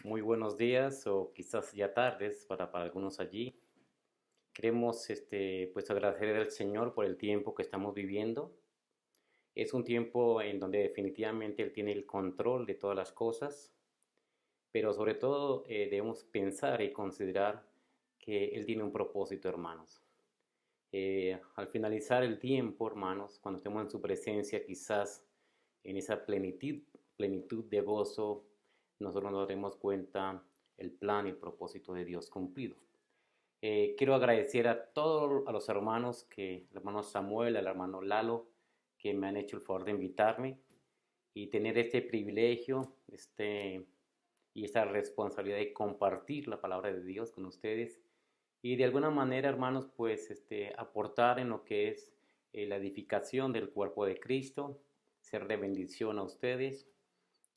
Muy buenos días o quizás ya tardes para algunos allí. Queremos pues agradecer al Señor por el tiempo que estamos viviendo. Es un tiempo en donde definitivamente Él tiene el control de todas las cosas, pero sobre todo debemos pensar y considerar que Él tiene un propósito, hermanos. Al finalizar el tiempo, hermanos, cuando estemos en su presencia, quizás en esa plenitud de gozo, nosotros nos daremos cuenta el plan y el propósito de Dios cumplido. Quiero agradecer a todos a los hermanos, el hermano Samuel, el hermano Lalo, que me han hecho el favor de invitarme y tener este privilegio y esta responsabilidad de compartir la palabra de Dios con ustedes y de alguna manera, hermanos, pues aportar en lo que es la edificación del cuerpo de Cristo, ser de bendición a ustedes.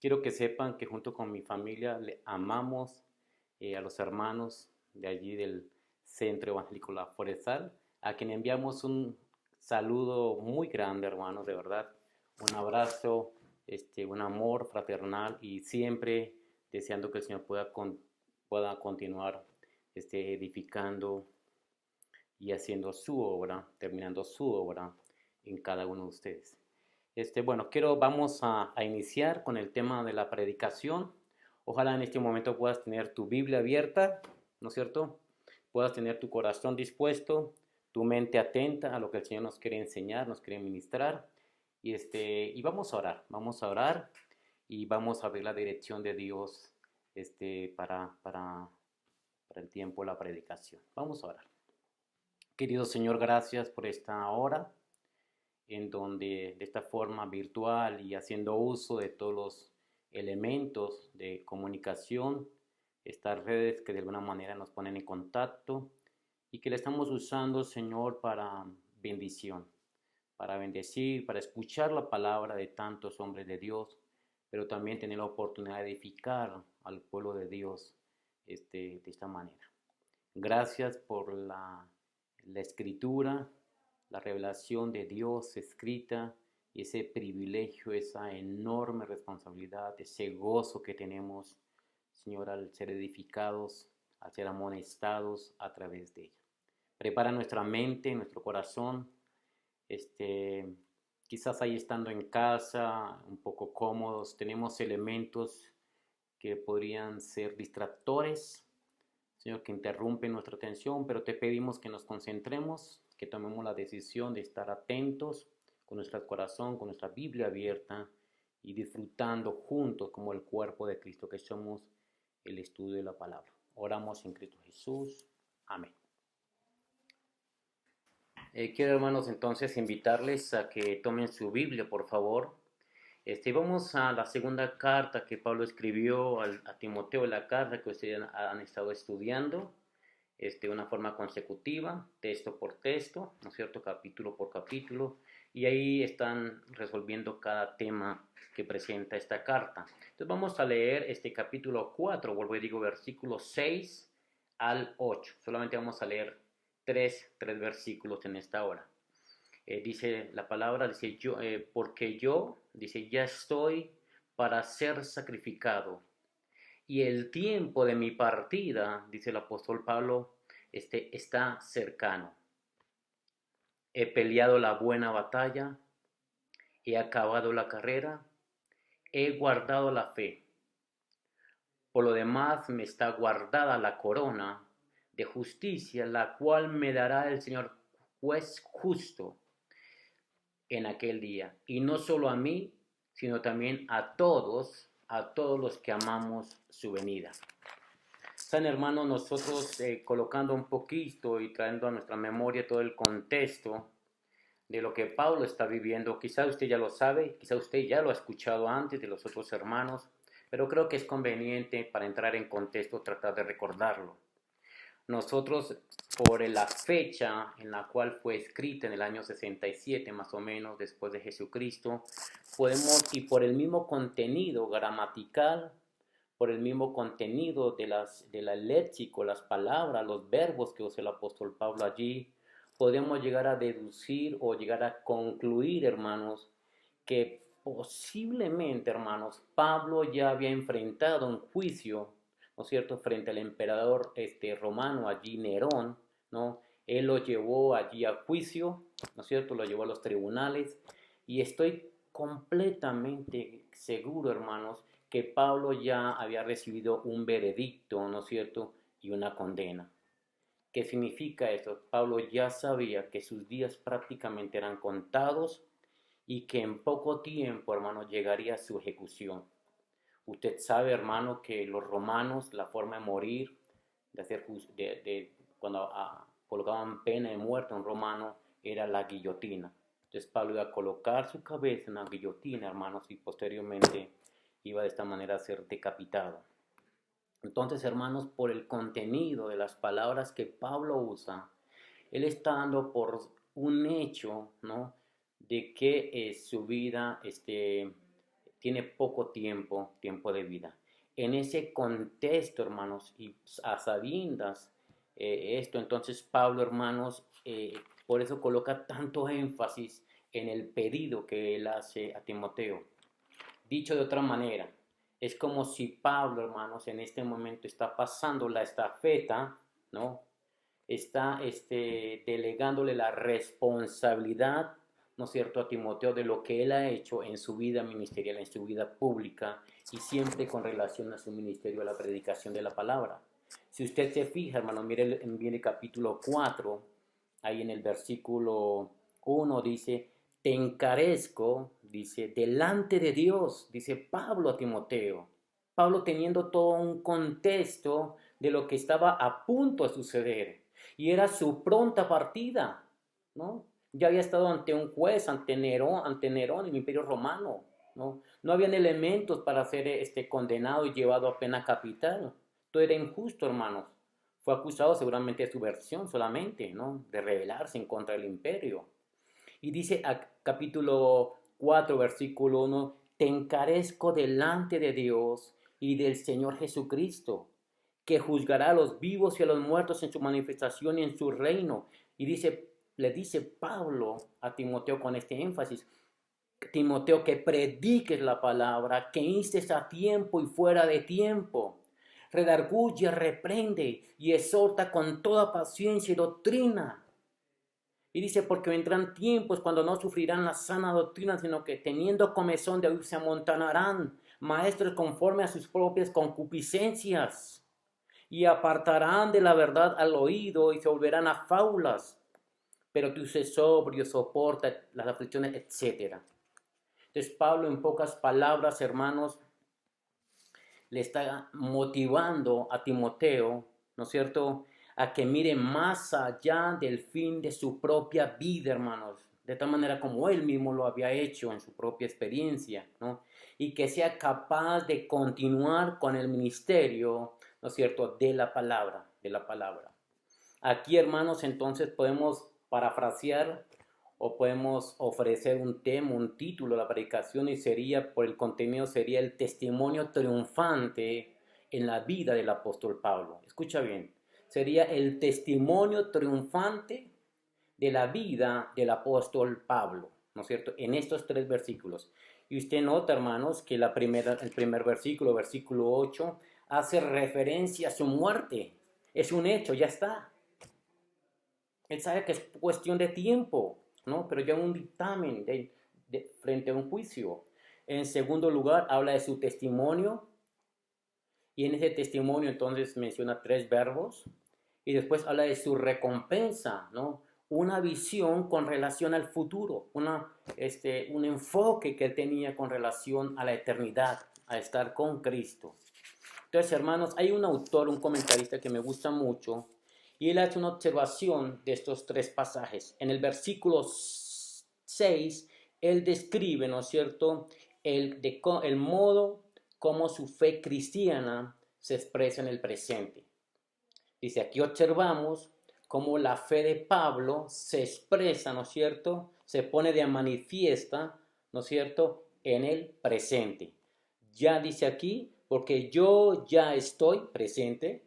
Quiero que sepan que junto con mi familia le amamos a los hermanos de allí del Centro Evangélico La Forestal, a quien enviamos un saludo muy grande, hermanos, de verdad. Un abrazo, un amor fraternal y siempre deseando que el Señor pueda continuar edificando y haciendo su obra, terminando su obra en cada uno de ustedes. Bueno, vamos a iniciar con el tema de la predicación. Ojalá en este momento puedas tener tu Biblia abierta, ¿no es cierto? Puedas tener tu corazón dispuesto, tu mente atenta a lo que el Señor nos quiere enseñar, nos quiere ministrar. Y vamos a orar y vamos a ver la dirección de Dios para el tiempo de la predicación. Vamos a orar. Querido Señor, gracias por esta hora en donde de esta forma virtual y haciendo uso de todos los elementos de comunicación, estas redes que de alguna manera nos ponen en contacto y que le estamos usando, Señor, para bendición, para bendecir, para escuchar la palabra de tantos hombres de Dios, pero también tener la oportunidad de edificar al pueblo de Dios de esta manera. Gracias por la escritura, la revelación de Dios escrita y ese privilegio, esa enorme responsabilidad, ese gozo que tenemos, Señor, al ser edificados, al ser amonestados a través de ella. Prepara nuestra mente, nuestro corazón, quizás ahí estando en casa, un poco cómodos, tenemos elementos que podrían ser distractores, Señor, que interrumpen nuestra atención, pero te pedimos que nos concentremos, que tomemos la decisión de estar atentos con nuestro corazón, con nuestra Biblia abierta y disfrutando juntos como el cuerpo de Cristo que somos el estudio de la palabra. Oramos en Cristo Jesús. Amén. Quiero, hermanos, entonces invitarles a que tomen su Biblia, por favor. Vamos a la segunda carta que Pablo escribió a Timoteo, la carta que ustedes han estado estudiando de una forma consecutiva, texto por texto, ¿no es cierto?, capítulo por capítulo, y ahí están resolviendo cada tema que presenta esta carta. Entonces vamos a leer este capítulo 4, vuelvo y digo, versículos 6 al 8. Solamente vamos a leer tres versículos en esta hora. Dice la palabra, dice yo, porque yo, dice, ya estoy para ser sacrificado, y el tiempo de mi partida, dice el apóstol Pablo, está cercano. He peleado la buena batalla, he acabado la carrera, he guardado la fe. Por lo demás me está guardada la corona de justicia, la cual me dará el Señor juez justo en aquel día. Y no solo a mí, sino también a todos los que amamos su venida. San hermano, nosotros colocando un poquito y trayendo a nuestra memoria todo el contexto de lo que Pablo está viviendo, quizá usted ya lo sabe, quizá usted ya lo ha escuchado antes de los otros hermanos, pero creo que es conveniente para entrar en contexto tratar de recordarlo. Nosotros, por la fecha en la cual fue escrita, en el año 67 más o menos después de Jesucristo, podemos, y por el mismo contenido gramatical, por el mismo contenido de la léxico, las palabras, los verbos que usa el apóstol Pablo allí, podemos llegar a deducir o llegar a concluir, hermanos, que posiblemente, hermanos, Pablo ya había enfrentado un juicio ¿no es cierto?, frente al emperador romano, allí Nerón, ¿no? Él lo llevó allí a juicio, ¿no es cierto?, lo llevó a los tribunales, y estoy completamente seguro, hermanos, que Pablo ya había recibido un veredicto, ¿no es cierto?, y una condena. ¿Qué significa eso? Pablo ya sabía que sus días prácticamente eran contados y que en poco tiempo, hermano, llegaría a su ejecución. Usted sabe, hermano, que los romanos, la forma de morir, de hacer, cuando colocaban pena de muerte a un romano, era la guillotina. Entonces Pablo iba a colocar su cabeza en la guillotina, hermanos, y posteriormente iba de esta manera a ser decapitado. Entonces, hermanos, por el contenido de las palabras que Pablo usa, él está dando por un hecho, ¿no?, de que su vida tiene poco tiempo de vida. En ese contexto, hermanos, y a sabiendas esto, entonces Pablo, hermanos, por eso coloca tanto énfasis en el pedido que él hace a Timoteo. Dicho de otra manera, es como si Pablo, hermanos, en este momento está pasando la estafeta, ¿no? Está delegándole la responsabilidad, ¿no es cierto?, a Timoteo de lo que él ha hecho en su vida ministerial, en su vida pública, y siempre con relación a su ministerio, a la predicación de la palabra. Si usted se fija, hermano, mire el capítulo 4, ahí en el versículo 1 dice: te encarezco, dice, delante de Dios, dice Pablo a Timoteo. Pablo teniendo todo un contexto de lo que estaba a punto de suceder, y era su pronta partida, ¿no? Ya había estado ante un juez, ante Nerón, en el Imperio Romano, ¿no? No habían elementos para ser condenado y llevado a pena capital. Todo era injusto, hermanos. Fue acusado seguramente de subversión solamente, ¿no?, de rebelarse en contra del imperio. Y dice capítulo 4, versículo 1, te encarezco delante de Dios y del Señor Jesucristo, que juzgará a los vivos y a los muertos en su manifestación y en su reino. Y le dice Pablo a Timoteo con este énfasis: Timoteo, que prediques la palabra, que instes a tiempo y fuera de tiempo. Redarguye, reprende y exhorta con toda paciencia y doctrina. Y dice, porque vendrán tiempos cuando no sufrirán la sana doctrina, sino que teniendo comezón de oír se amontonarán maestros conforme a sus propias concupiscencias, y apartarán de la verdad al oído y se volverán a fábulas. Pero tú sé sobrio, soporta las aflicciones, etc. Entonces Pablo, en pocas palabras, hermanos, le está motivando a Timoteo, ¿no es cierto?, a que mire más allá del fin de su propia vida, hermanos, de tal manera como él mismo lo había hecho en su propia experiencia, ¿no? Y que sea capaz de continuar con el ministerio, ¿no es cierto?, de la palabra, Aquí, hermanos, entonces podemos parafrasear o podemos ofrecer un tema, un título a la predicación, y sería, por el contenido, sería el testimonio triunfante en la vida del apóstol Pablo. Escucha bien, sería el testimonio triunfante de la vida del apóstol Pablo, ¿no es cierto?, en estos 3 versículos. Y usted nota, hermanos, que el primer versículo, versículo 8, hace referencia a su muerte. Es un hecho, ya está. Él sabe que es cuestión de tiempo, ¿no? Pero ya un dictamen frente a un juicio. En segundo lugar, habla de su testimonio. Y en ese testimonio entonces menciona 3 verbos. Y después habla de su recompensa, ¿no? Una visión con relación al futuro. Un enfoque que él tenía con relación a la eternidad, a estar con Cristo. Entonces, hermanos, hay un autor, un comentarista que me gusta mucho, y él hace una observación de estos 3 pasajes. En el versículo 6, él describe, ¿no es cierto?, el modo como su fe cristiana se expresa en el presente. Dice, aquí observamos cómo la fe de Pablo se expresa, ¿no es cierto?, se pone de manifiesta, ¿no es cierto?, en el presente. Ya dice aquí, porque yo ya estoy presente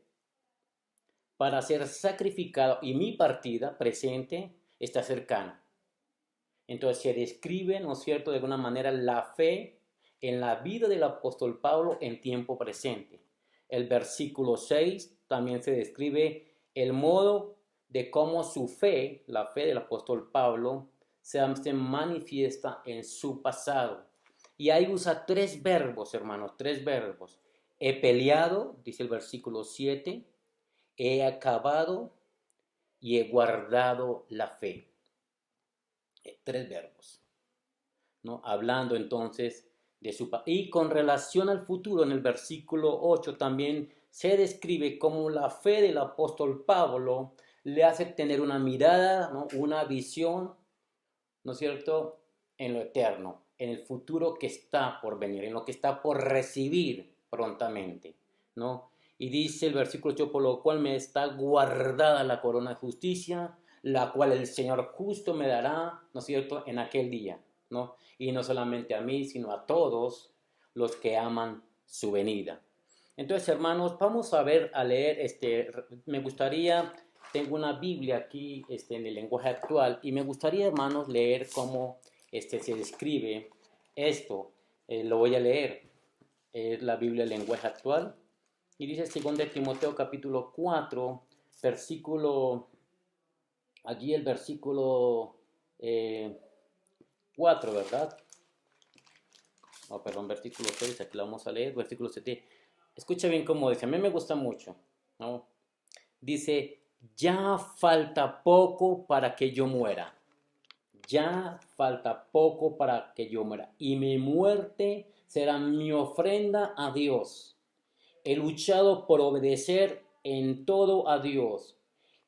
para ser sacrificado y mi partida presente está cercana. Entonces se describe, ¿no es cierto?, de alguna manera la fe en la vida del apóstol Pablo en tiempo presente. El versículo 6 también se describe el modo de cómo su fe, la fe del apóstol Pablo, se manifiesta en su pasado. Y ahí usa tres verbos, hermanos, tres verbos. He peleado, dice el versículo 7, he acabado y he guardado la fe. Tres verbos, ¿no? Hablando entonces de su... Y con relación al futuro, en el versículo 8 también se describe cómo la fe del apóstol Pablo le hace tener una mirada, ¿no? Una visión, ¿no es cierto?, en lo eterno, en el futuro que está por venir, en lo que está por recibir prontamente, ¿no? Y dice el versículo 8, por lo cual me está guardada la corona de justicia, la cual el Señor justo me dará, ¿no es cierto?, en aquel día, ¿no? Y no solamente a mí, sino a todos los que aman su venida. Entonces, hermanos, vamos a ver, a leer, me gustaría, tengo una Biblia aquí en el lenguaje actual, y me gustaría, hermanos, leer cómo se describe esto. Lo voy a leer, es la Biblia en lenguaje actual, y dice 2 Timoteo capítulo 4, versículo, allí el versículo 4, ¿verdad? No, perdón, versículo 6, aquí lo vamos a leer, versículo 7. Escucha bien cómo dice, a mí me gusta mucho, ¿no? Dice, ya falta poco para que yo muera. Ya falta poco para que yo muera. Y mi muerte será mi ofrenda a Dios. He luchado por obedecer en todo a Dios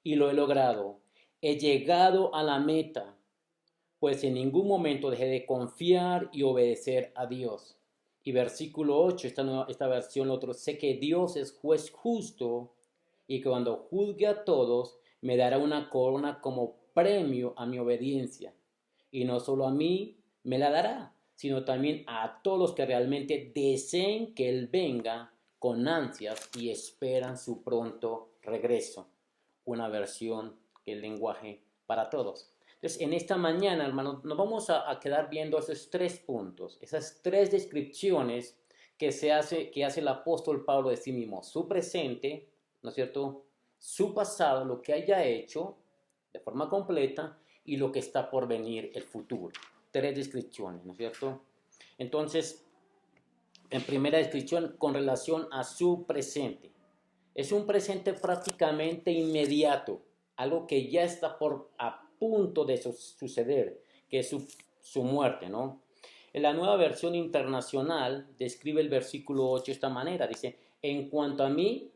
y lo he logrado. He llegado a la meta, pues en ningún momento dejé de confiar y obedecer a Dios. Y versículo 8, esta versión, otro, sé que Dios es juez justo y que cuando juzgue a todos me dará una corona como premio a mi obediencia. Y no solo a mí me la dará, sino también a todos los que realmente deseen que Él venga con ansias y esperan su pronto regreso. Una versión que el lenguaje para todos. Entonces, en esta mañana, hermanos, nos vamos a quedar viendo esos tres puntos, esas tres descripciones que hace el apóstol Pablo de sí mismo, su presente, ¿no es cierto?, su pasado, lo que haya hecho de forma completa, y lo que está por venir, el futuro. Tres descripciones, ¿no es cierto? Entonces, en primera descripción, con relación a su presente. Es un presente prácticamente inmediato, algo que ya está a punto de suceder, que es su muerte, ¿no? En la nueva versión internacional describe el versículo 8 de esta manera, dice, en cuanto a mí,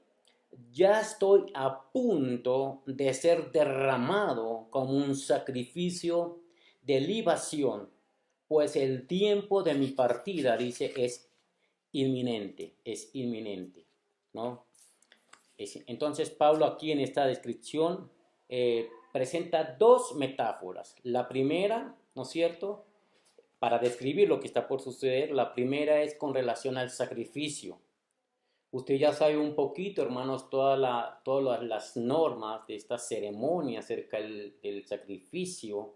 ya estoy a punto de ser derramado como un sacrificio de libación, pues el tiempo de mi partida, dice, es inminente, ¿no? Entonces Pablo aquí en esta descripción presenta dos metáforas. La primera, ¿no es cierto?, para describir lo que está por suceder, la primera es con relación al sacrificio. Usted ya sabe un poquito, hermanos, todas las normas de esta ceremonia acerca del sacrificio,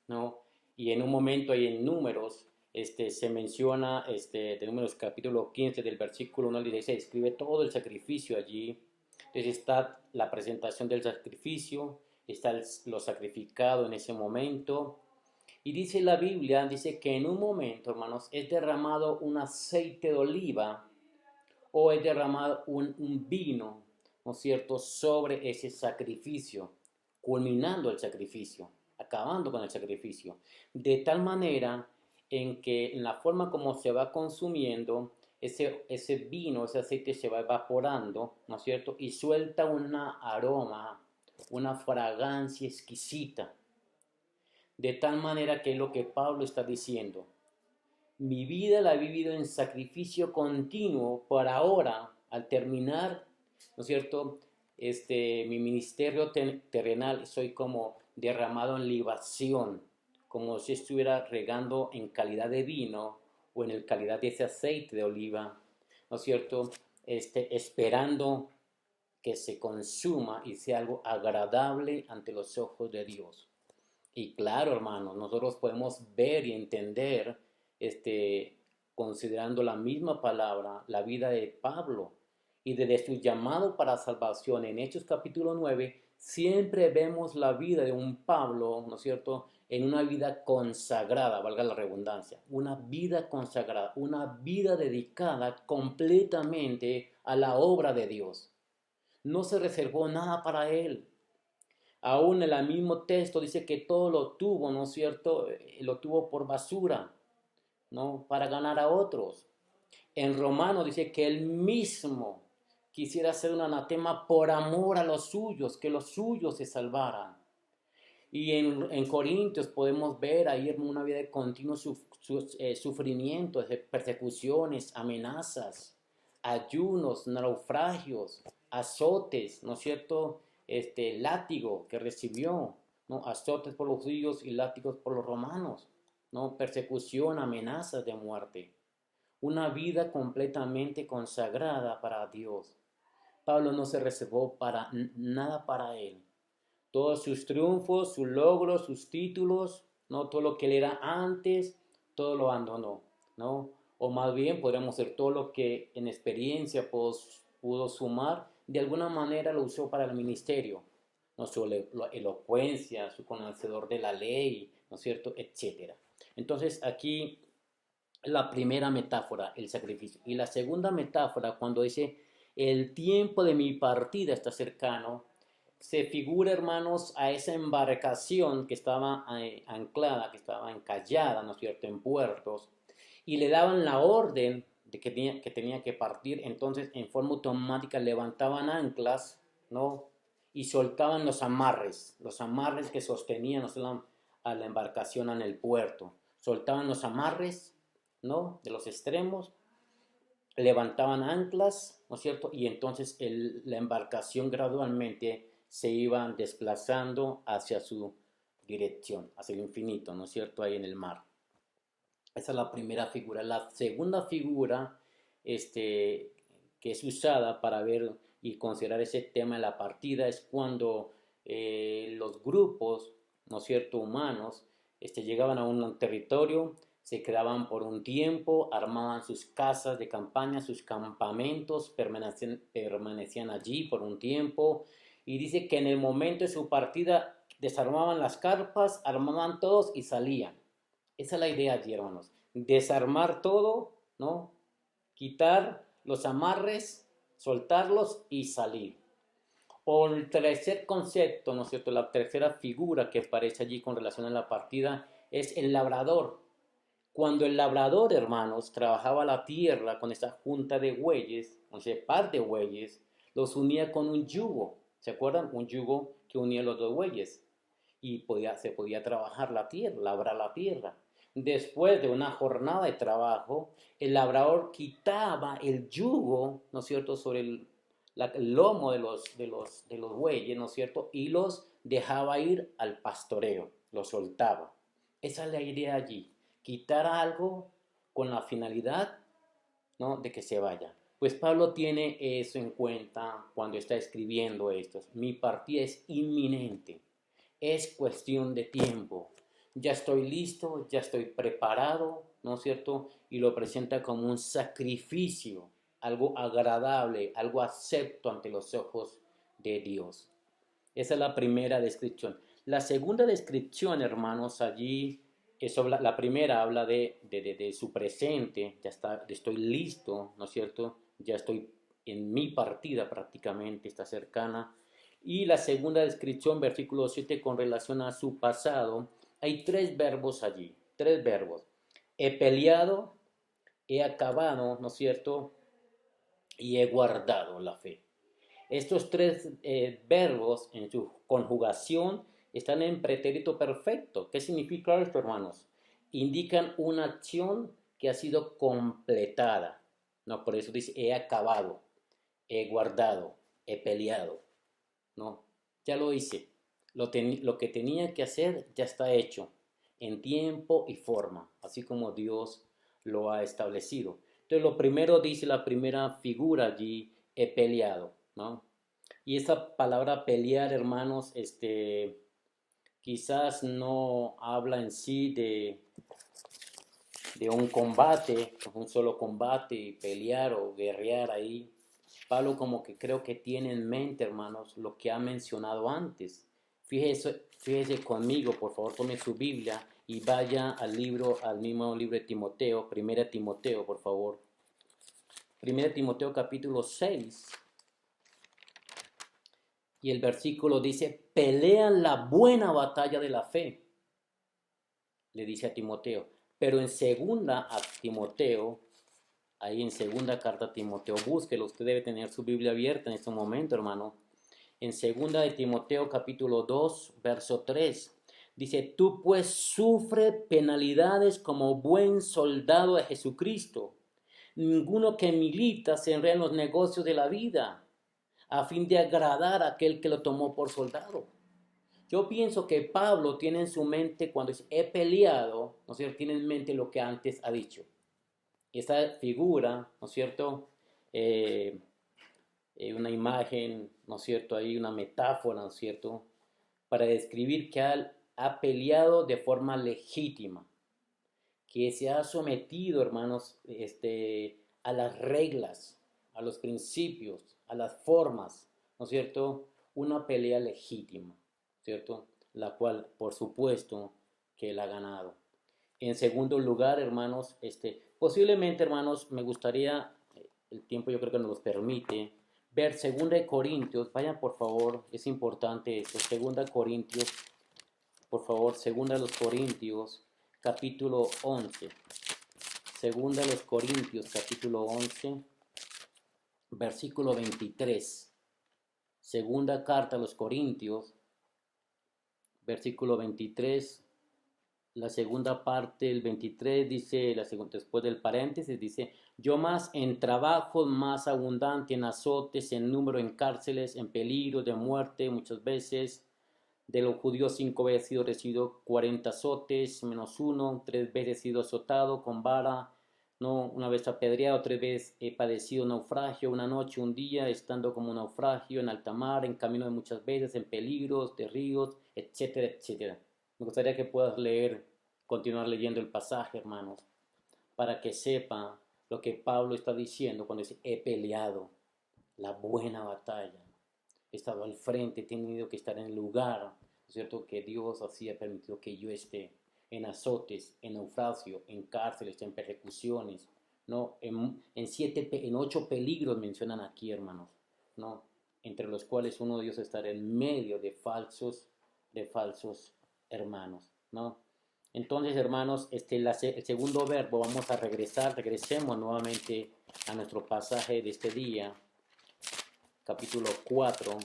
¿no? Y en un momento ahí en Números, se menciona, de Números capítulo 15 del versículo 1 al 16, escribe todo el sacrificio allí. Entonces está la presentación del sacrificio, está lo sacrificado en ese momento. Y dice la Biblia, dice que en un momento, hermanos, es derramado un aceite de oliva o es derramado un vino, ¿no es cierto?, sobre ese sacrificio, culminando el sacrificio, acabando con el sacrificio, de tal manera en que en la forma como se va consumiendo, ese vino, ese aceite se va evaporando, ¿no es cierto?, y suelta un aroma, una fragancia exquisita, de tal manera que es lo que Pablo está diciendo. Mi vida la he vivido en sacrificio continuo por ahora, al terminar, ¿no es cierto?, mi ministerio terrenal, soy como derramado en libación, como si estuviera regando en calidad de vino o en el calidad de ese aceite de oliva, ¿no es cierto?, esperando que se consuma y sea algo agradable ante los ojos de Dios. Y claro, hermanos, nosotros podemos ver y entender, considerando la misma palabra, la vida de Pablo. y desde su llamado para salvación en Hechos capítulo 9, siempre vemos la vida de un Pablo, ¿no es cierto?, en una vida consagrada, valga la redundancia, una vida consagrada, una vida dedicada completamente a la obra de Dios. No se reservó nada para él. Aún en el mismo texto dice que todo lo tuvo, ¿no es cierto? Lo tuvo por basura, ¿no? Para ganar a otros. En Romano dice que él mismo quisiera ser un anatema por amor a los suyos, que los suyos se salvaran. Y en Corintios podemos ver ahí una vida de continuo sufrimiento, de persecuciones, amenazas, ayunos, naufragios, azotes, ¿no es cierto? Látigo que recibió, ¿no? Azotes por los judíos y látigos por los romanos, ¿no? Persecución, amenazas de muerte. Una vida completamente consagrada para Dios. Pablo no se reservó para nada para él. Todos sus triunfos, sus logros, sus títulos, ¿no? Todo lo que él era antes, todo lo abandonó, ¿no? O más bien podríamos decir todo lo que en experiencia pudo sumar, de alguna manera lo usó para el ministerio, ¿no? Su elocuencia, su conocedor de la ley, ¿no es cierto?, etcétera. Entonces aquí la primera metáfora, el sacrificio. Y la segunda metáfora, cuando dice, el tiempo de mi partida está cercano, se figura, hermanos, a esa embarcación que estaba anclada, que estaba encallada, ¿no es cierto?, en puertos, y le daban la orden de que tenía que partir. Entonces, en forma automática levantaban anclas, ¿no?, y soltaban los amarres que sostenían, ¿no?, a la embarcación en el puerto. Soltaban los amarres, ¿no?, de los extremos, levantaban anclas, ¿no es cierto? Y entonces la embarcación gradualmente se iba desplazando hacia su dirección, hacia el infinito, ¿no es cierto?, ahí en el mar. Esa es la primera figura. La segunda figura, que es usada para ver y considerar ese tema de la partida, es cuando los grupos, ¿no es cierto?, humanos, llegaban a un territorio, se quedaban por un tiempo, armaban sus casas de campaña, sus campamentos, permanecían allí por un tiempo, y dice que en el momento de su partida desarmaban las carpas, armaban todos y salían. Esa es la idea allí, hermanos. Desarmar todo, ¿no? Quitar los amarres, soltarlos y salir. O el tercer concepto, ¿no es cierto?, la tercera figura que aparece allí con relación a la partida es el labrador. Cuando el labrador, hermanos, trabajaba la tierra con esa junta de bueyes, o sea, par de bueyes, los unía con un yugo. ¿Se acuerdan? Un yugo que unía los dos bueyes. Y se podía trabajar la tierra, labrar la tierra. Después de una jornada de trabajo, el labrador quitaba el yugo, ¿no es cierto?, sobre el lomo de los bueyes, ¿no es cierto?, y los dejaba ir al pastoreo, los soltaba. Esa es la idea allí, quitar algo con la finalidad, ¿no?, de que se vaya. Pues Pablo tiene eso en cuenta cuando está escribiendo esto. Mi partida es inminente, es cuestión de tiempo. Ya estoy listo, ya estoy preparado, ¿no es cierto? Y lo presenta como un sacrificio, algo agradable, algo acepto ante los ojos de Dios. Esa es la primera descripción. La segunda descripción, hermanos, allí es sobre la primera habla de su presente, ya está, estoy listo, ¿no es cierto? Ya estoy en mi partida prácticamente, está cercana. Y la segunda descripción, versículo 7, con relación a su pasado, hay tres verbos allí, tres verbos. He peleado, he acabado, ¿no es cierto?, y he guardado la fe. Estos tres verbos en su conjugación están en pretérito perfecto. ¿Qué significa esto, hermanos? Indican una acción que ha sido completada. No, por eso dice he acabado, he guardado, he peleado. No, ya lo hice. Lo que tenía que hacer ya está hecho en tiempo y forma, así como Dios lo ha establecido. Entonces, lo primero dice la primera figura allí, he peleado, ¿no? Y esa palabra pelear, hermanos, quizás no habla en sí de un combate, un solo combate, pelear o guerrear ahí, Pablo como que creo que tiene en mente, hermanos, lo que ha mencionado antes. Fíjese conmigo, por favor, tome su Biblia y vaya al mismo libro de Timoteo, 1 Timoteo, por favor. 1 Timoteo capítulo 6 y el versículo dice, pelean la buena batalla de la fe, le dice a Timoteo. Pero en segunda a Timoteo, ahí en segunda carta a Timoteo, búsquelo, usted debe tener su Biblia abierta en este momento, hermano. En segunda de Timoteo capítulo 2, verso 3, dice, tú pues sufre penalidades como buen soldado de Jesucristo. Ninguno que milita se enreda en los negocios de la vida, a fin de agradar a aquel que lo tomó por soldado. Yo pienso que Pablo tiene en su mente, cuando dice he peleado, ¿no es cierto? Tiene en mente lo que antes ha dicho. Esta figura, ¿no es cierto? Una imagen, ¿no es cierto? Hay una metáfora, ¿no es cierto? Para describir que ha peleado de forma legítima, que se ha sometido, hermanos, a las reglas, a los principios, a las formas, ¿no es cierto? Una pelea legítima, ¿cierto? La cual, por supuesto, que él ha ganado. En segundo lugar, hermanos, posiblemente, hermanos, me gustaría, el tiempo yo creo que nos los permite, ver 2 Corintios, vayan por favor, es importante esto, 2 Corintios, por favor, 2 capítulo 11, 2 Corintios, capítulo 11, versículo 23, segunda carta a los Corintios, versículo 23, la segunda parte, el 23, dice, después del paréntesis, dice, yo más en trabajos, más abundante, en azotes, en número, en cárceles, en peligro de muerte, muchas veces, de los judíos 5 veces he sido recibido 40 azotes, menos uno, 3 veces he sido azotado con vara, no, una vez apedreado, 3 veces he padecido naufragio, una noche, un día, estando como un naufragio en alta mar, en camino de muchas veces, en peligros de ríos, etcétera, etcétera. Me gustaría que puedas continuar leyendo el pasaje, hermanos, para que sepa lo que Pablo está diciendo cuando dice, he peleado la buena batalla, he estado al frente, he tenido que estar en el lugar, ¿no es cierto?, que Dios así ha permitido que yo esté, en azotes, en naufragio, en cárceles, en persecuciones, ¿no? En 8 peligros mencionan aquí, hermanos, ¿no? Entre los cuales uno de ellos estar en medio de falsos hermanos, ¿no? Entonces, hermanos, el segundo verbo, regresemos nuevamente a nuestro pasaje de este día, capítulo 4,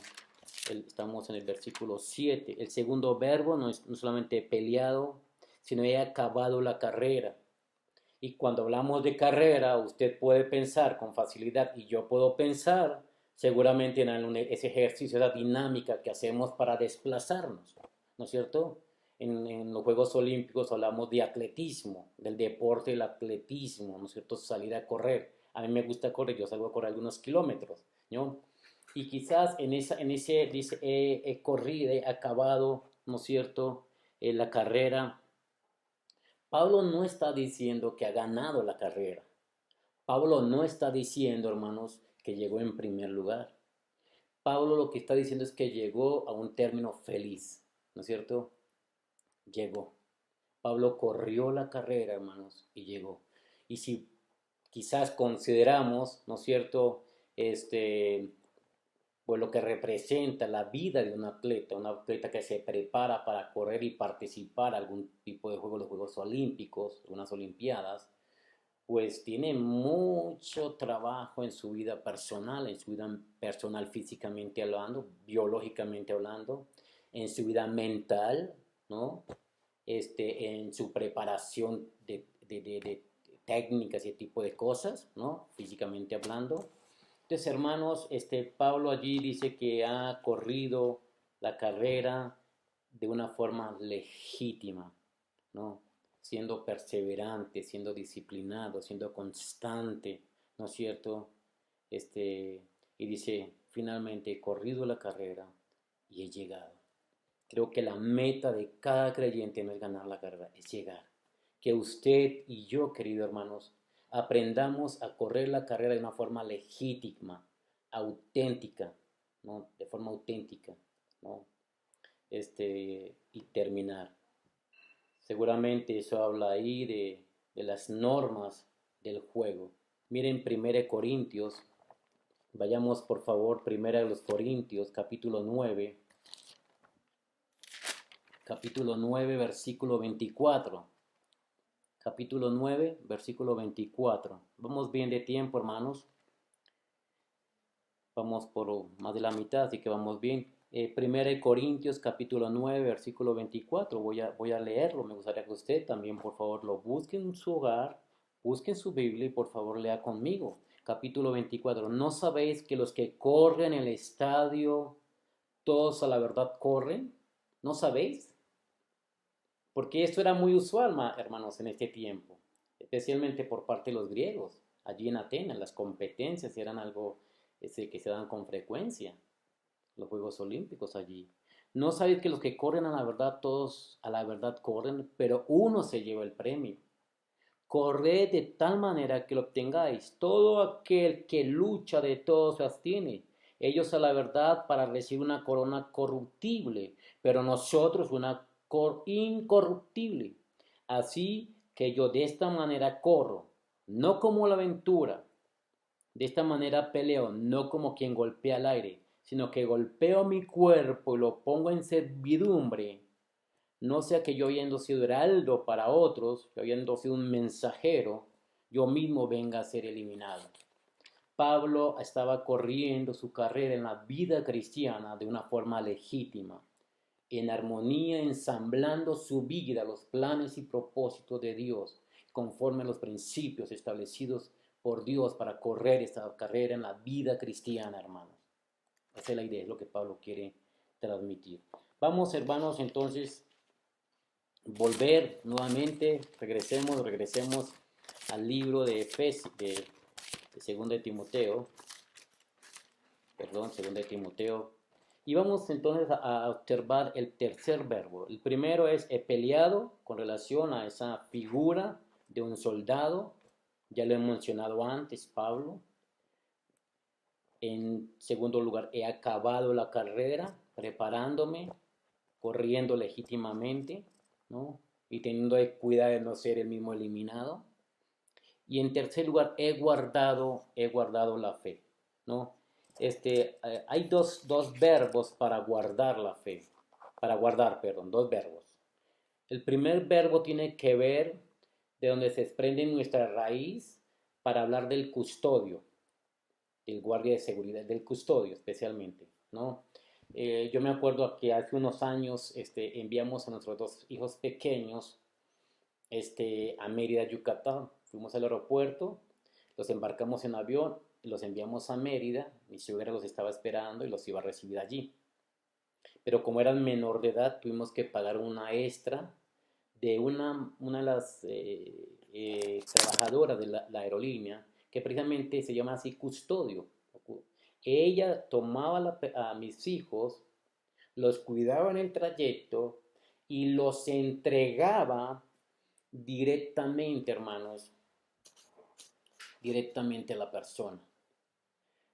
estamos en el versículo 7. El segundo verbo no solamente peleado, sino he acabado la carrera. Y cuando hablamos de carrera, usted puede pensar con facilidad, y yo puedo pensar seguramente en ese ejercicio, esa dinámica que hacemos para desplazarnos, ¿no es cierto? En los Juegos Olímpicos hablamos de atletismo, del deporte del atletismo, ¿no es cierto? Salir a correr. A mí me gusta correr, yo salgo a correr algunos kilómetros, ¿no? Y quizás en ese dice, he corrido, he acabado, ¿no es cierto?, la carrera. Pablo no está diciendo que ha ganado la carrera. Pablo no está diciendo, hermanos, que llegó en primer lugar. Pablo lo que está diciendo es que llegó a un término feliz, ¿no es cierto? Llegó. Pablo corrió la carrera, hermanos, y llegó. Y si quizás consideramos, ¿no es cierto?, pues lo que representa la vida de un atleta que se prepara para correr y participar en algún tipo de juego, los Juegos Olímpicos, unas Olimpiadas, pues tiene mucho trabajo en su vida personal físicamente hablando, biológicamente hablando, en su vida mental, ¿no? En su preparación de técnicas y ese tipo de cosas, ¿no? Físicamente hablando. Entonces, hermanos, Pablo allí dice que ha corrido la carrera de una forma legítima, ¿no? Siendo perseverante, siendo disciplinado, siendo constante, ¿no es cierto? Y dice, finalmente he corrido la carrera y he llegado. Creo que la meta de cada creyente no es ganar la carrera, es llegar. Que usted y yo, queridos hermanos, aprendamos a correr la carrera de una forma legítima, auténtica, ¿no? De forma auténtica, ¿no? Y terminar. Seguramente eso habla ahí de las normas del juego. Miren 1 Corintios, vayamos por favor 1 Corintios, capítulo 9, versículo 24. Capítulo 9, versículo 24. Vamos bien de tiempo, hermanos. Vamos por más de la mitad, así que vamos bien. 1 Corintios capítulo 9, versículo 24. Voy a leerlo. Me gustaría que usted también, por favor, lo busque en su hogar, busque en su Biblia y por favor lea conmigo. Capítulo 24. ¿No sabéis que los que corren en el estadio, todos a la verdad corren? ¿No sabéis? Porque esto era muy usual, hermanos, en este tiempo, especialmente por parte de los griegos. Allí en Atenas, las competencias eran algo que se dan con frecuencia, los Juegos Olímpicos allí. No sabéis que los que corren a la verdad, todos a la verdad corren, pero uno se lleva el premio. Corred de tal manera que lo obtengáis. Todo aquel que lucha de todo se abstiene. Ellos a la verdad para recibir una corona corruptible, pero nosotros una incorruptible. Así que yo de esta manera corro, no como la aventura. De esta manera peleo, no como quien golpea al aire, sino que golpeo mi cuerpo y lo pongo en servidumbre, no sea que yo habiendo sido heraldo para otros, yo habiendo sido un mensajero, yo mismo venga a ser eliminado. Pablo estaba corriendo su carrera en la vida cristiana de una forma legítima, en armonía, ensamblando su vida a los planes y propósitos de Dios, conforme a los principios establecidos por Dios para correr esta carrera en la vida cristiana, hermanos. Esa es la idea, es lo que Pablo quiere transmitir. Vamos, hermanos, entonces volver nuevamente, regresemos al libro de Efesios, de 2 de Timoteo, y vamos entonces a observar el tercer verbo. El primero es he peleado, con relación a esa figura de un soldado, ya lo he mencionado antes, Pablo. En segundo lugar, he acabado la carrera, preparándome, corriendo legítimamente, ¿no? Y teniendo cuidado de no ser el mismo eliminado. Y en tercer lugar, he guardado la fe, ¿no? Hay dos verbos para guardar la fe, dos verbos. El primer verbo tiene que ver de donde se desprende nuestra raíz para hablar del custodio, del guardia de seguridad, del custodio especialmente, ¿no? Yo me acuerdo que hace unos años enviamos a nuestros dos hijos pequeños a Mérida, Yucatán. Fuimos al aeropuerto, los embarcamos en avión, los enviamos a Mérida, mi suegra los estaba esperando y los iba a recibir allí. Pero como eran menor de edad, tuvimos que pagar una extra de una de las trabajadoras de la aerolínea, que precisamente se llama así custodio. Ella tomaba a mis hijos, los cuidaba en el trayecto y los entregaba directamente, hermanos, directamente a la persona.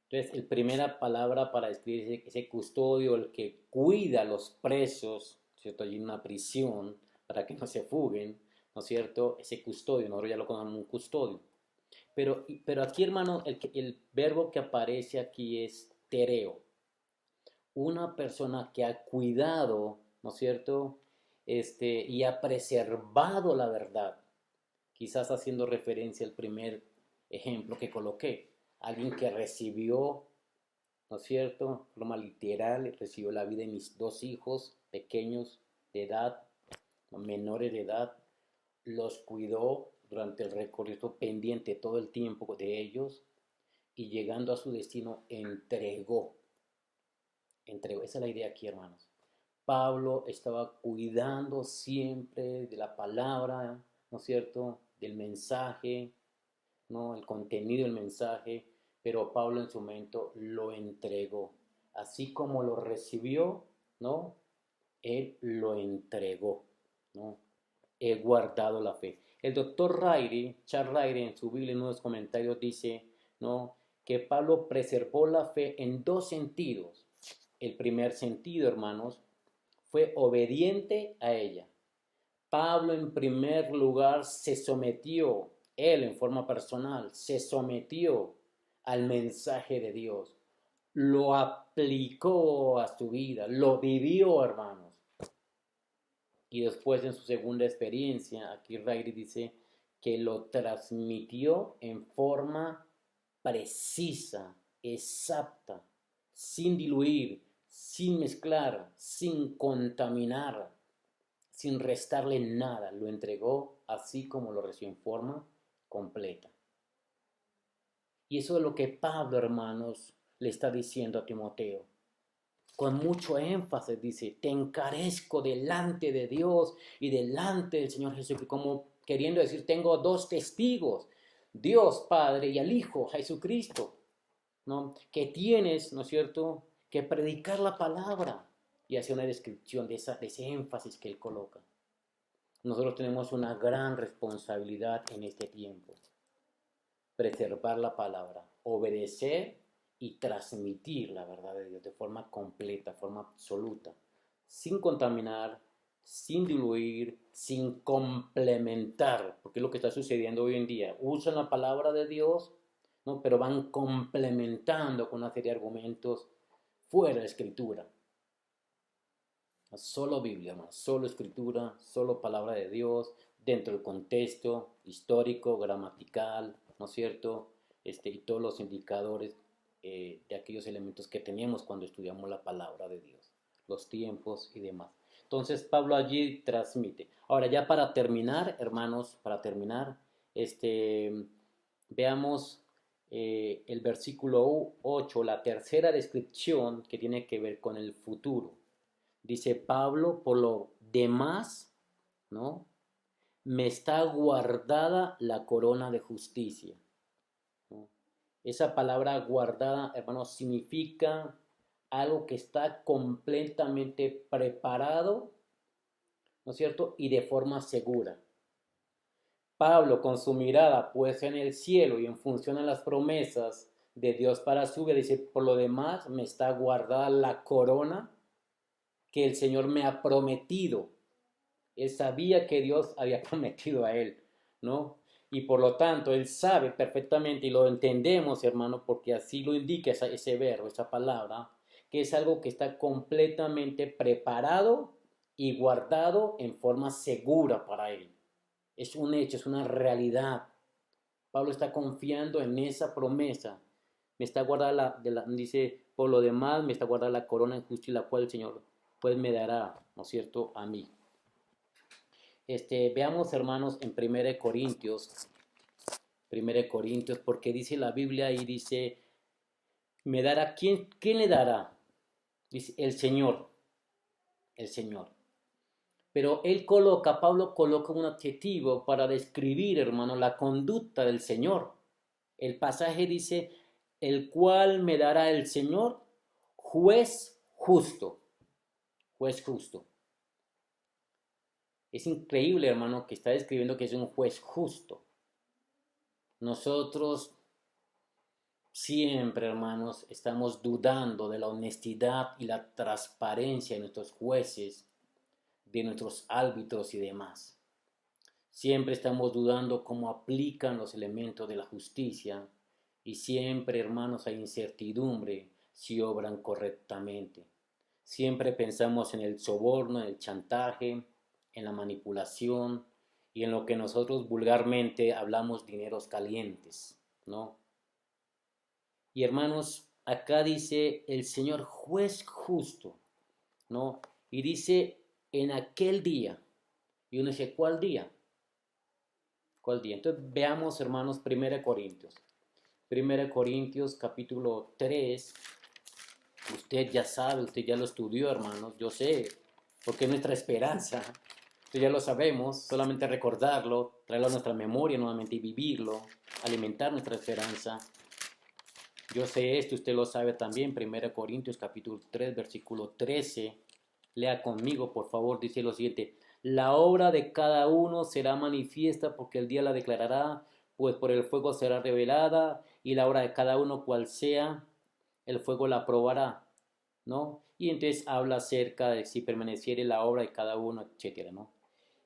Entonces, la primera palabra para describir ese custodio, el que cuida a los presos, ¿cierto? Allí en una prisión, para que no se fuguen, ¿no es cierto? Ese custodio, nosotros ya lo conocemos un custodio. Pero aquí, hermano, el verbo que aparece aquí es tereo. Una persona que ha cuidado, ¿no es cierto? Y ha preservado la verdad. Quizás haciendo referencia al primer ejemplo que coloqué. Alguien que recibió, ¿no es cierto? De forma literal, recibió la vida de mis dos hijos pequeños de edad, menores de edad, los cuidó durante el recorrido pendiente todo el tiempo de ellos y llegando a su destino entregó. Esa es la idea aquí, hermanos. Pablo estaba cuidando siempre de la palabra, ¿no es cierto? Del mensaje, ¿no? El contenido del mensaje, pero Pablo en su momento lo entregó. Así como lo recibió, ¿no? Él lo entregó, ¿no? He guardado la fe. El doctor Charles Ryrie, en su Biblia, en unos comentarios dice, ¿no? que Pablo preservó la fe en dos sentidos. El primer sentido, hermanos, fue obediente a ella. Pablo en primer lugar se sometió, él en forma personal, se sometió al mensaje de Dios. Lo aplicó a su vida, lo vivió, hermanos. Y después en su segunda experiencia, aquí Rairi dice que lo transmitió en forma precisa, exacta, sin diluir, sin mezclar, sin contaminar, sin restarle nada. Lo entregó así como lo recibió en forma completa. Y eso es lo que Pablo, hermanos, le está diciendo a Timoteo. Con mucho énfasis dice, te encarezco delante de Dios y delante del Señor Jesucristo, como queriendo decir, tengo dos testigos, Dios Padre y al Hijo Jesucristo, ¿no? Que tienes, ¿no es cierto?, que predicar la palabra, y hace una descripción de ese énfasis que él coloca. Nosotros tenemos una gran responsabilidad en este tiempo, preservar la palabra, obedecer y transmitir la verdad de Dios de forma completa, forma absoluta, sin contaminar, sin diluir, sin complementar, porque es lo que está sucediendo hoy en día. Usan la palabra de Dios, ¿no?, pero van complementando con una serie de argumentos fuera de Escritura. Solo Biblia, ¿no?, solo Escritura, solo palabra de Dios, dentro del contexto histórico, gramatical, ¿no es cierto?, y todos los indicadores de aquellos elementos que teníamos cuando estudiamos la palabra de Dios, los tiempos y demás. Entonces Pablo allí transmite. Ahora ya para terminar, hermanos, veamos el versículo 8, la tercera descripción que tiene que ver con el futuro. Dice Pablo, por lo demás, ¿no?, me está guardada la corona de justicia. Esa palabra guardada, hermanos, significa algo que está completamente preparado, ¿no es cierto?, y de forma segura. Pablo, con su mirada puesta en el cielo y en función a las promesas de Dios para su vida, dice, por lo demás me está guardada la corona que el Señor me ha prometido. Él sabía que Dios había prometido a él, ¿no? Y por lo tanto, él sabe perfectamente, y lo entendemos, hermano, porque así lo indica ese verbo, esa palabra, que es algo que está completamente preparado y guardado en forma segura para él. Es un hecho, es una realidad. Pablo está confiando en esa promesa. Me está guardada dice, por lo demás, me está guardada la corona en justicia, la cual el Señor pues me dará, ¿no es cierto?, a mí. Veamos, hermanos, en 1 Corintios, porque dice la Biblia y dice, me dará, ¿quién le dará? Dice, el Señor. Pero Pablo coloca un adjetivo para describir, hermano, la conducta del Señor. El pasaje dice, el cual me dará el Señor, juez justo. Juez justo. Es increíble, hermano, que está describiendo que es un juez justo. Nosotros siempre, hermanos, estamos dudando de la honestidad y la transparencia de nuestros jueces, de nuestros árbitros y demás. Siempre estamos dudando cómo aplican los elementos de la justicia y siempre, hermanos, hay incertidumbre si obran correctamente. Siempre pensamos en el soborno, en el chantaje, en la manipulación y en lo que nosotros vulgarmente hablamos dineros calientes, ¿no? Y hermanos, acá dice el Señor juez justo, ¿no? Y dice en aquel día. Y uno dice, ¿cuál día? ¿Cuál día? Entonces veamos, hermanos, 1 Corintios. 1 Corintios capítulo 3. Usted ya sabe, usted ya lo estudió, hermanos, yo sé, porque es nuestra esperanza. Esto ya lo sabemos, solamente recordarlo, traerlo a nuestra memoria nuevamente y vivirlo, alimentar nuestra esperanza. Yo sé esto, usted lo sabe también, 1 Corintios capítulo 3, versículo 13. Lea conmigo, por favor, dice lo siguiente. La obra de cada uno será manifiesta porque el día la declarará, pues por el fuego será revelada y la obra de cada uno cual sea, el fuego la probará, ¿no? Y entonces habla acerca de si permaneciere la obra de cada uno, etcétera, ¿no?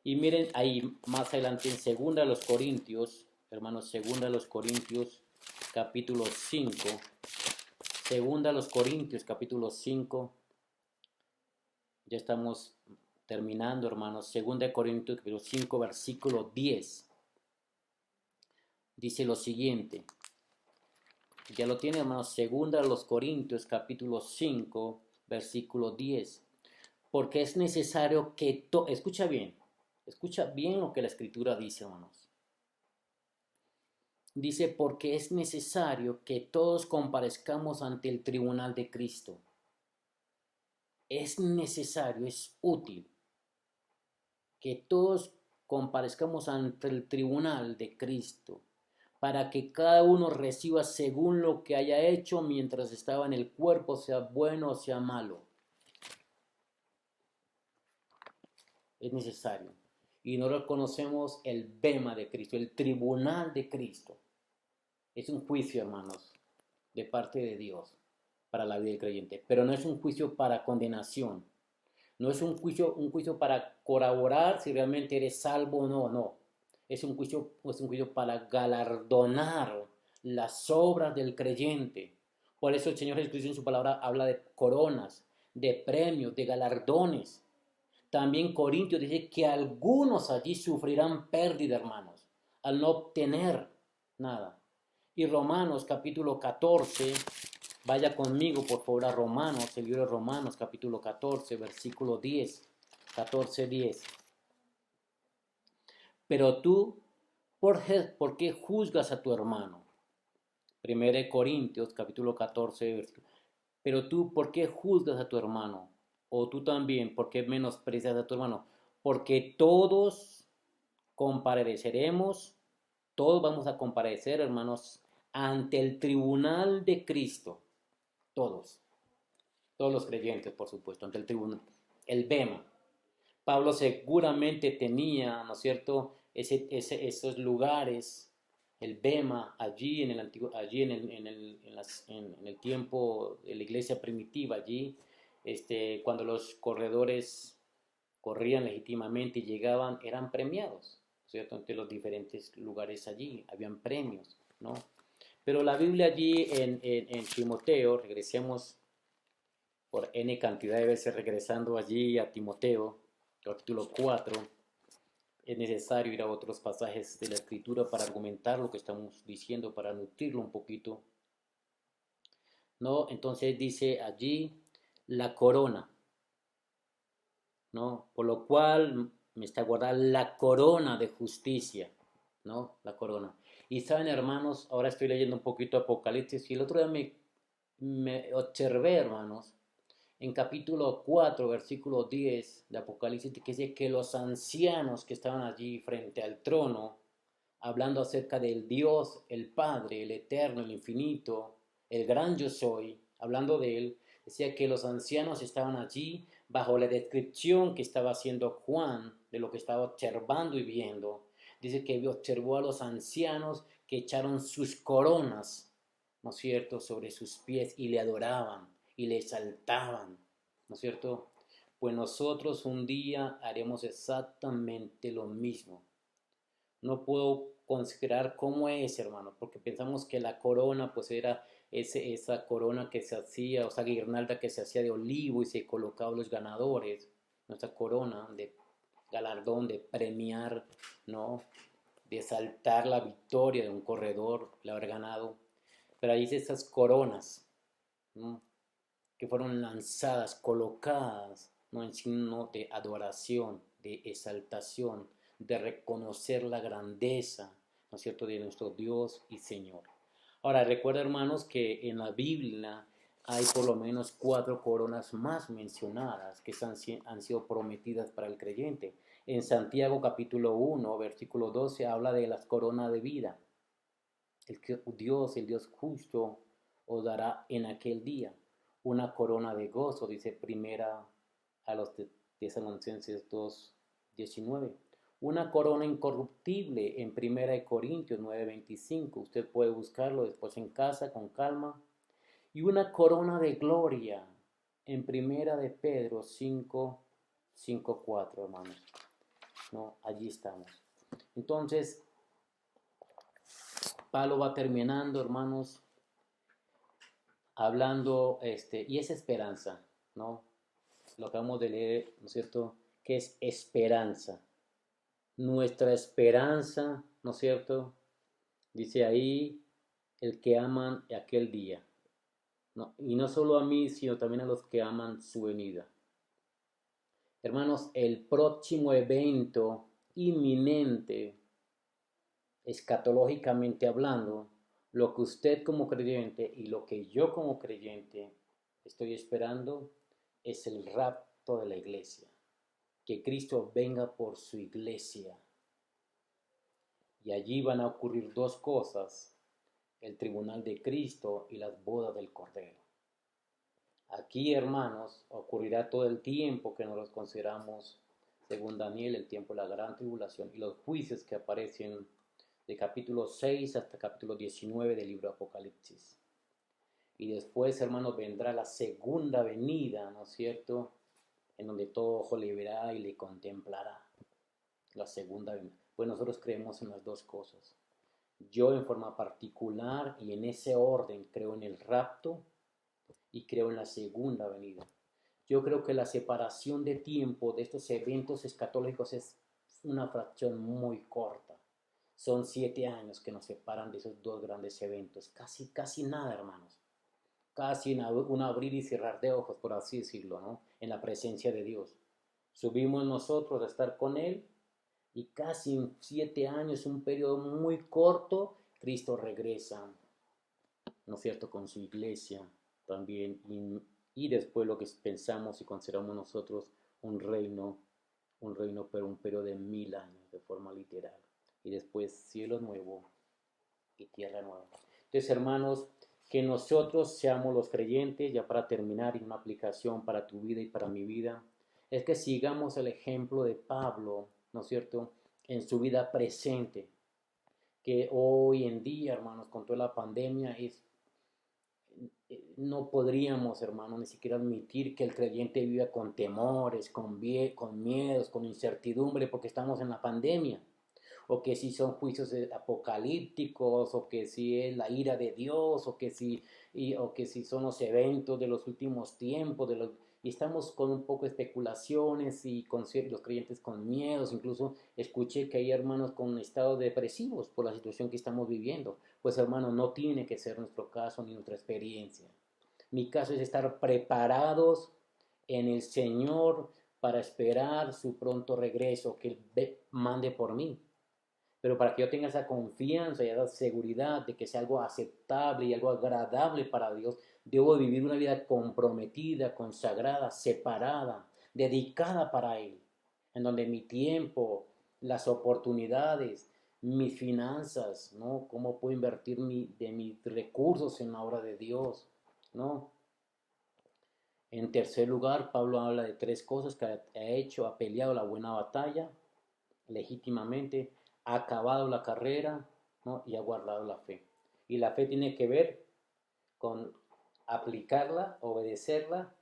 Y miren ahí más adelante en segunda de los Corintios, hermanos, segunda de los Corintios, capítulo 5, segunda de los Corintios, capítulo 5, ya estamos terminando, hermanos, segunda de Corintios, capítulo 5, versículo 10, dice lo siguiente, ya lo tiene, hermanos, segunda de los Corintios, capítulo 5, versículo 10, porque es necesario que, escucha bien lo que la Escritura dice, hermanos. Dice, porque es necesario que todos comparezcamos ante el tribunal de Cristo. Es necesario, es útil que todos comparezcamos ante el tribunal de Cristo, para que cada uno reciba según lo que haya hecho mientras estaba en el cuerpo, sea bueno o sea malo. Es necesario. Y no reconocemos el bema de Cristo, el tribunal de Cristo. Es un juicio, hermanos, de parte de Dios para la vida del creyente, pero no es un juicio para condenación. No es un juicio para corroborar si realmente eres salvo o no, no. Es un juicio para galardonar las obras del creyente. Por eso el Señor Jesucristo en su palabra habla de coronas, de premios, de galardones. También Corintios dice que algunos allí sufrirán pérdida, hermanos, al no obtener nada. Y Romanos capítulo 14, vaya conmigo por favor a Romanos, el libro de Romanos capítulo 14, versículo 10, 14, 10. Pero tú, ¿por qué juzgas a tu hermano? 1 Corintios capítulo 14, versículo. Pero tú, ¿por qué juzgas a tu hermano? O tú también, ¿por qué menosprecias a tu hermano? Porque todos compareceremos, todos vamos a comparecer, hermanos, ante el tribunal de Cristo. Todos los creyentes, por supuesto, ante el tribunal, el bema. Pablo seguramente tenía, ¿no es cierto?, esos lugares, el bema, allí en el antiguo, allí en el tiempo de la iglesia primitiva, allí, cuando los corredores corrían legítimamente y llegaban, eran premiados, ¿cierto? Entre los diferentes lugares allí, habían premios, ¿no? Pero la Biblia allí en Timoteo, regresemos por N cantidad de veces regresando allí a Timoteo, capítulo 4, es necesario ir a otros pasajes de la Escritura para argumentar lo que estamos diciendo, para nutrirlo un poquito, ¿no? Entonces dice allí la corona, ¿no? Por lo cual me está guardada la corona de justicia, ¿no? La corona. Y saben, hermanos, ahora estoy leyendo un poquito Apocalipsis y el otro día me observé, hermanos, en capítulo 4, versículo 10 de Apocalipsis, que dice que los ancianos que estaban allí frente al trono, hablando acerca del Dios, el Padre, el Eterno, el Infinito, el gran yo soy, hablando de él, decía que los ancianos estaban allí bajo la descripción que estaba haciendo Juan de lo que estaba observando y viendo. Dice que observó a los ancianos que echaron sus coronas, ¿no es cierto?, sobre sus pies y le adoraban y le exaltaban, ¿no es cierto? Pues nosotros un día haremos exactamente lo mismo. No puedo considerar cómo es, hermano, porque pensamos que la corona pues era esa corona que se hacía, o esa guirnalda que se hacía de olivo y se colocaba a los ganadores, nuestra corona de galardón, de premiar, ¿no? De exaltar la victoria de un corredor, el haber ganado. Pero ahí dice esas coronas, ¿no?, que fueron lanzadas, colocadas, ¿no?, en signo de adoración, de exaltación, de reconocer la grandeza, ¿no es cierto?, de nuestro Dios y Señor. Ahora, recuerda, hermanos, que en la Biblia hay por lo menos 4 coronas más mencionadas que han sido prometidas para el creyente. En Santiago capítulo 1, versículo 12, habla de las coronas de vida. El Dios justo, os dará en aquel día una corona de gozo, dice primera a los Tesalonicenses 2:19. Una corona incorruptible en 1 Corintios 9:25. Usted puede buscarlo después en casa con calma. Y una corona de gloria en 1 Pedro 5:4, hermanos. ¿No? Allí estamos. Entonces, Pablo va terminando, hermanos, hablando, y es esperanza, ¿no? Lo acabamos de leer, ¿no es cierto? ¿Qué es esperanza? Nuestra esperanza, ¿no es cierto? Dice ahí, el que aman aquel día, ¿no? Y no solo a mí, sino también a los que aman su venida. Hermanos, el próximo evento inminente, escatológicamente hablando, lo que usted como creyente y lo que yo como creyente estoy esperando es el rapto de la iglesia. Que Cristo venga por su iglesia. Y allí van a ocurrir dos cosas: el tribunal de Cristo y las bodas del Cordero. Aquí, hermanos, ocurrirá todo el tiempo que nosotros consideramos, según Daniel, el tiempo de la gran tribulación y los juicios que aparecen de capítulo 6 hasta capítulo 19 del libro Apocalipsis. Y después, hermanos, vendrá la segunda venida, ¿no es cierto?, en donde todo ojo le verá y le contemplará. La segunda venida. Pues nosotros creemos en las dos cosas. Yo en forma particular y en ese orden creo en el rapto y creo en la segunda venida. Yo creo que la separación de tiempo de estos eventos escatológicos es una fracción muy corta. Son 7 años que nos separan de esos dos grandes eventos. Casi nada, hermanos. Casi un abrir y cerrar de ojos, por así decirlo, ¿no? En la presencia de Dios. Subimos nosotros a estar con Él y casi en 7 años, un periodo muy corto, Cristo regresa, ¿no es cierto?, con su iglesia también. Y después lo que pensamos y consideramos nosotros un reino, pero un periodo de 1000 años, de forma literal. Y después cielo nuevo y tierra nueva. Entonces, hermanos, que nosotros seamos los creyentes, ya para terminar, y una aplicación para tu vida y para mi vida, es que sigamos el ejemplo de Pablo, ¿no es cierto?, en su vida presente, que hoy en día, hermanos, con toda la pandemia, no podríamos, hermanos, ni siquiera admitir que el creyente viva con temores, con miedos, con incertidumbre, porque estamos en la pandemia, o que si son juicios apocalípticos, o que si es la ira de Dios, o que si son los eventos de los últimos tiempos, y estamos con un poco de especulaciones y con los creyentes con miedos. Incluso escuché que hay hermanos con estados depresivos por la situación que estamos viviendo. Pues, hermanos, no tiene que ser nuestro caso ni nuestra experiencia. Mi caso es estar preparados en el Señor para esperar su pronto regreso, que Él mande por mí. Pero para que yo tenga esa confianza y esa seguridad de que sea algo aceptable y algo agradable para Dios, debo vivir una vida comprometida, consagrada, separada, dedicada para Él, en donde mi tiempo, las oportunidades, mis finanzas, ¿no? Cómo puedo invertir de mis recursos en la obra de Dios, ¿no? En tercer lugar, Pablo habla de 3 cosas que ha hecho: ha peleado la buena batalla legítimamente, ha acabado la carrera, ¿no?, y ha guardado la fe. Y la fe tiene que ver con aplicarla, obedecerla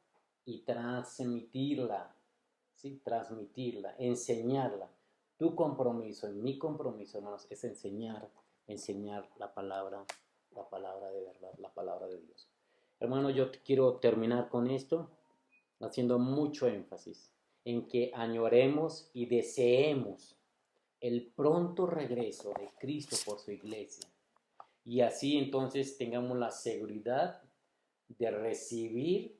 y transmitirla, ¿sí? Transmitirla, enseñarla. Tu compromiso, mi compromiso, hermanos, es enseñar la palabra de verdad, la palabra de Dios. Hermano, yo quiero terminar con esto haciendo mucho énfasis en que añoremos y deseemos el pronto regreso de Cristo por su iglesia. Y así entonces tengamos la seguridad de recibir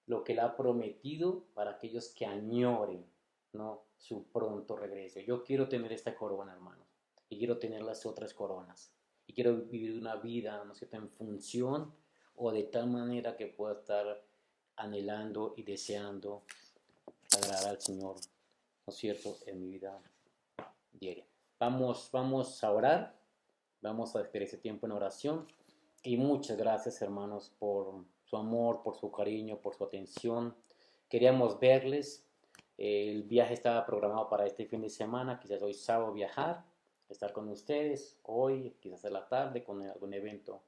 lo que Él ha prometido para aquellos que añoren, ¿no?, su pronto regreso. Yo quiero tener esta corona, hermanos, y quiero tener las otras coronas. Y quiero vivir una vida, ¿no es cierto?, en función o de tal manera que pueda estar anhelando y deseando agradar al Señor, ¿no es cierto?, en mi vida diaria. Vamos a orar, vamos a despedir ese tiempo en oración. Y muchas gracias, hermanos, por su amor, por su cariño, por su atención. Queríamos verles, El viaje estaba programado para este fin de semana, quizás hoy sábado viajar, estar con ustedes, hoy, quizás a la tarde, con algún evento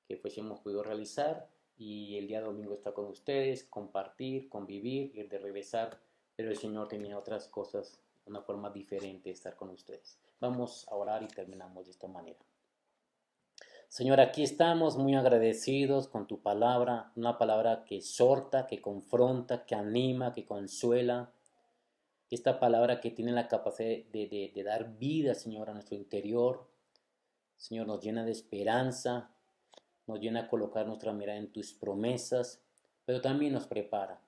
que fuésemos podido realizar, y el día domingo estar con ustedes, compartir, convivir, ir de regresar, pero el Señor tenía otras cosas, una forma diferente de estar con ustedes. Vamos a orar y terminamos de esta manera. Señor, aquí estamos muy agradecidos con tu palabra, una palabra que exhorta, que confronta, que anima, que consuela. Esta palabra que tiene la capacidad de dar vida, Señor, a nuestro interior. Señor, nos llena de esperanza, nos llena a colocar nuestra mirada en tus promesas, pero también nos prepara.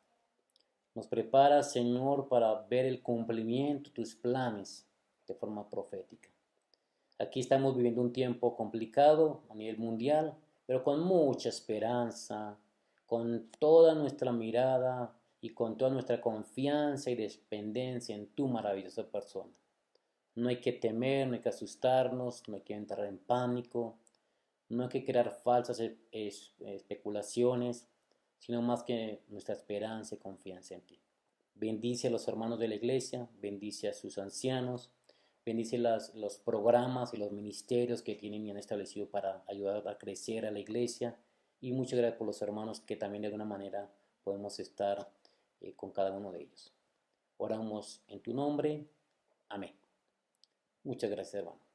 Nos prepara, Señor, para ver el cumplimiento de tus planes de forma profética. Aquí estamos viviendo un tiempo complicado a nivel mundial, pero con mucha esperanza, con toda nuestra mirada y con toda nuestra confianza y dependencia en tu maravillosa persona. No hay que temer, no hay que asustarnos, no hay que entrar en pánico, no hay que crear falsas especulaciones, sino más que nuestra esperanza y confianza en ti. Bendice a los hermanos de la iglesia, bendice a sus ancianos, bendice los programas y los ministerios que tienen y han establecido para ayudar a crecer a la iglesia. Y muchas gracias por los hermanos que también de alguna manera podemos estar con cada uno de ellos. Oramos en tu nombre. Amén. Muchas gracias, hermano.